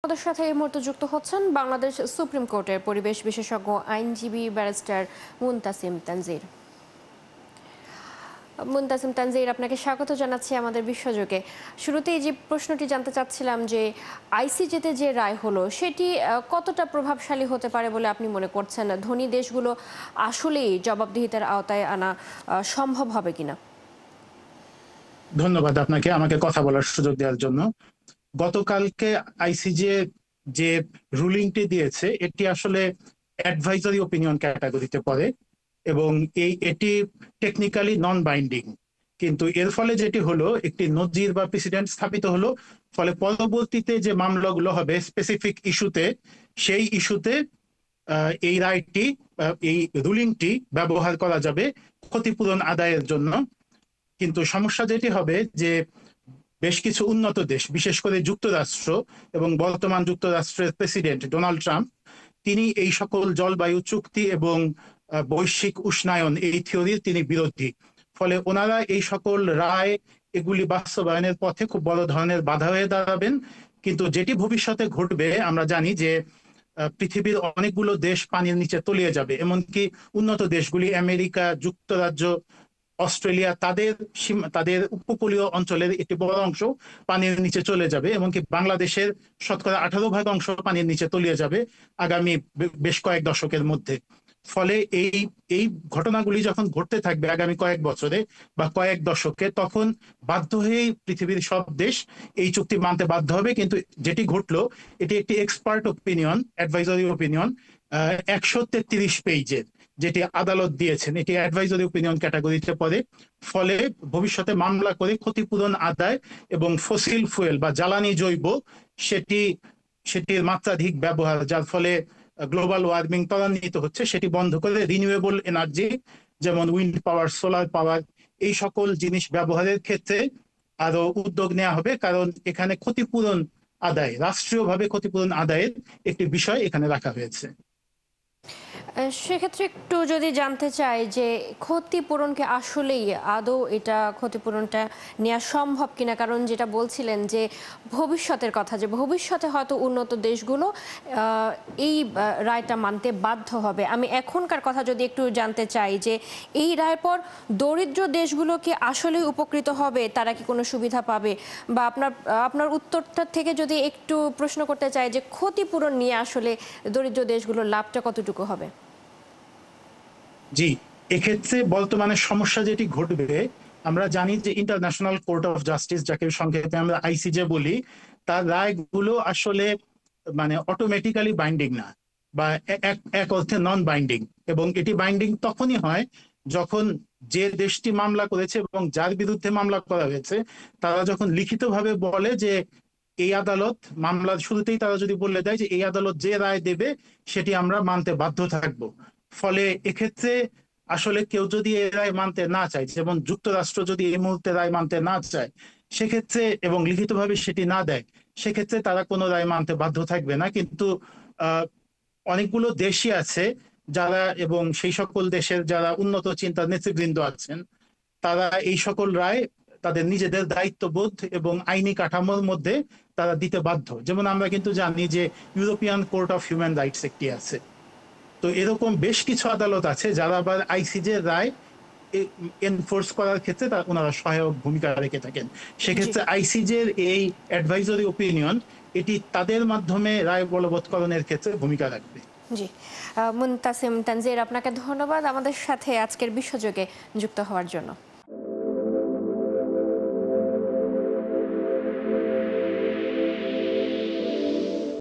আমাদের সাথে এই মুহূর্তে যুক্ত হচ্ছেন বাংলাদেশ সুপ্রিম কোর্টের পরিবেশ বিশেষজ্ঞ আইনজীবী ব্যারিস্টার মুনতাসিম তানজির। মুনতাসিম তানজির, আপনাকে স্বাগত জানাচ্ছি আমাদের বিশ্বযোগে। শুরুতেই যে প্রশ্নটি জানতে চাচ্ছিলাম যে আইসিজেতে যে রায় হলো সেটি কতটা প্রভাবশালী হতে পারে বলে আপনি মনে করছেন? ধনী দেশগুলো আসলেই জবাবদিহিতার আওতায় আনা সম্ভব হবে কিনা? ধন্যবাদ আপনাকে আমাকে কথা বলার সুযোগ দেওয়ার জন্য। গতকালকে আইসিজে যে রুলিংটি দিয়েছে এটি আসলে অ্যাডভাইজারি ওপিনিয়ন ক্যাটাগরিতে পড়ে এবং এটি টেকনিক্যালি নন বাইন্ডিং, কিন্তু এর ফলে যেটি হলো একটি নজির বা প্রেসিডেন্ট স্থাপিত হলো। ফলে পরবর্তীতে যে মামলাগুলো হবে স্পেসিফিক ইস্যুতে, সেই ইস্যুতে এই রায়টি, এই রুলিংটি ব্যবহার করা যাবে ক্ষতিপূরণ আদায়ের জন্য। কিন্তু সমস্যা যেটি হবে যে বেশ কিছু উন্নত দেশ, বিশেষ করে যুক্তরাষ্ট্র এবং বর্তমান যুক্তরাষ্ট্রের প্রেসিডেন্ট ডোনাল্ড ট্রাম্প, তিনি এই সকল জলবায়ু চুক্তি এবং বৈশ্বিক উষ্ণায়ন এই থিওরির তিনি বিরোধী। ফলে ওনারা এই সকল রায় এগুলি বাস্তবায়নের পথে খুব বড় ধরনের বাধা হয়ে দাঁড়াবেন। কিন্তু যেটি ভবিষ্যতে ঘটবে আমরা জানি যে পৃথিবীর অনেকগুলো দেশ পানির নিচে তলিয়ে যাবে, এমনকি উন্নত দেশগুলি আমেরিকা যুক্তরাজ্য অস্ট্রেলিয়া তাদের উপকূলীয় অঞ্চলের একটি বড় অংশ পানির নিচে চলে যাবে, এমনকি বাংলাদেশের শতকরা 18% অংশ পানির নিচে তলিয়ে যাবে আগামী বেশ কয়েক দশকের মধ্যে। ফলে এই এই ঘটনাগুলি যখন ঘটতে থাকবে আগামী কয়েক বছরে বা কয়েক দশকে, তখন বাধ্য হয়েই পৃথিবীর সব দেশ এই চুক্তি মানতে বাধ্য হবে। কিন্তু যেটি ঘটলো এটি একটি এক্সপার্ট ওপিনিয়ন, অ্যাডভাইজারি ওপিনিয়ন, 133 পেজের, যেটি আদালত দিয়েছেন। এটি অ্যাডভাইজারি ওপিনিয়ন ক্যাটাগরিতে পড়ে। ফলে ভবিষ্যতে মামলা করে ক্ষতিপূরণ আদায় এবং ফসিল ফুয়েল বা জ্বালানি জৈব সেটির মাত্রাধিক ব্যবহার, যার ফলে গ্লোবাল ওয়ার্মিং ত্বরান্বিত হচ্ছে, সেটি বন্ধ করে রিনিউয়েবল এনার্জি যেমন উইন্ড পাওয়ার, সোলার পাওয়ার, এই সকল জিনিস ব্যবহারের ক্ষেত্রে আরো উদ্যোগ নেওয়া হবে। কারণ এখানে ক্ষতিপূরণ আদায়, রাষ্ট্রীয়ভাবে ক্ষতিপূরণ আদায়ের একটি বিষয় এখানে রাখা হয়েছে। সেক্ষেত্রে একটু যদি জানতে চাই যে ক্ষতিপূরণকে আসলেই আদৌ এটা ক্ষতিপূরণটা নেওয়া সম্ভব কিনা, কারণ যেটা বলছিলেন যে ভবিষ্যতের কথা, যে ভবিষ্যতে হয়তো উন্নত দেশগুলো এই রায়টা মানতে বাধ্য হবে। আমি এখনকার কথা যদি একটু জানতে চাই যে এই রায়ের পর দরিদ্র দেশগুলো কি আসলেই উপকৃত হবে, তারা কি কোনো সুবিধা পাবে? বা আপনার উত্তরটা থেকে যদি একটু প্রশ্ন করতে চাই যে ক্ষতিপূরণ নিয়ে আসলে দরিদ্র দেশগুলোর লাভটা কতটুকু হবে? জি, এক্ষেত্রে বর্তমানে সমস্যা যেটি ঘটবে, আমরা জানি যে ইন্টারন্যাশনাল কোর্ট অফ জাস্টিস, যাকে সংক্ষেপে আমরা আইসিজে বলি, তার রায়গুলো আসলে মানে অটোমেটিক্যালি বাইন্ডিং না, বা এক অর্থে নন বাইন্ডিং। এবং এটি বাইন্ডিং তখনই হয় যখন যে দেশটি মামলা করেছে এবং যার বিরুদ্ধে মামলা করা হয়েছে তারা যখন লিখিতভাবে বলে যে এই আদালত, মামলার শুরুতেই তারা যদি বলে দেয় যে এই আদালত যে রায় দেবে সেটি আমরা মানতে বাধ্য থাকব। ফলে এক্ষেত্রে আসলে কেউ যদি এই রায় মানতে না চায়, যেমন যুক্তরাষ্ট্র যদি এই মুহূর্তে রায় মানতে না চায় সেক্ষেত্রে, এবং লিখিতভাবে সেটি না দেয়, সেক্ষেত্রে তারা কোনো রায় মানতে বাধ্য থাকবে না। কিন্তু অনেকগুলো দেশই আছে যারা, এবং সেই সকল দেশের যারা উন্নত চিন্তার নেতৃবৃন্দ আছেন, তারা এই সকল রায় তাদের নিজেদের দায়িত্ববোধ এবং আইনি কাঠামোর মধ্যে তারা দিতে বাধ্য। যেমন আমরা কিন্তু জানি যে European court of human rights একটি আছে। তো এরকম বেশ কিছু আদালত আছে যারা আবার আইসিজে রায় এনফোর্স করার ক্ষেত্রে ওনারা সহায়ক ভূমিকা রেখে থাকেন। জি, সেক্ষেত্রে আইসিজের এই অ্যাডভাইজারি ওপিনিয়ন এটি তাদের মাধ্যমে রায় বলবৎকরণের ক্ষেত্রে ভূমিকা রাখবে। জি। মুনতাসিম তানজির, আপনাকে ধন্যবাদ আমাদের সাথে আজকের বিশ্বযোগে যুক্ত হওয়ার জন্য।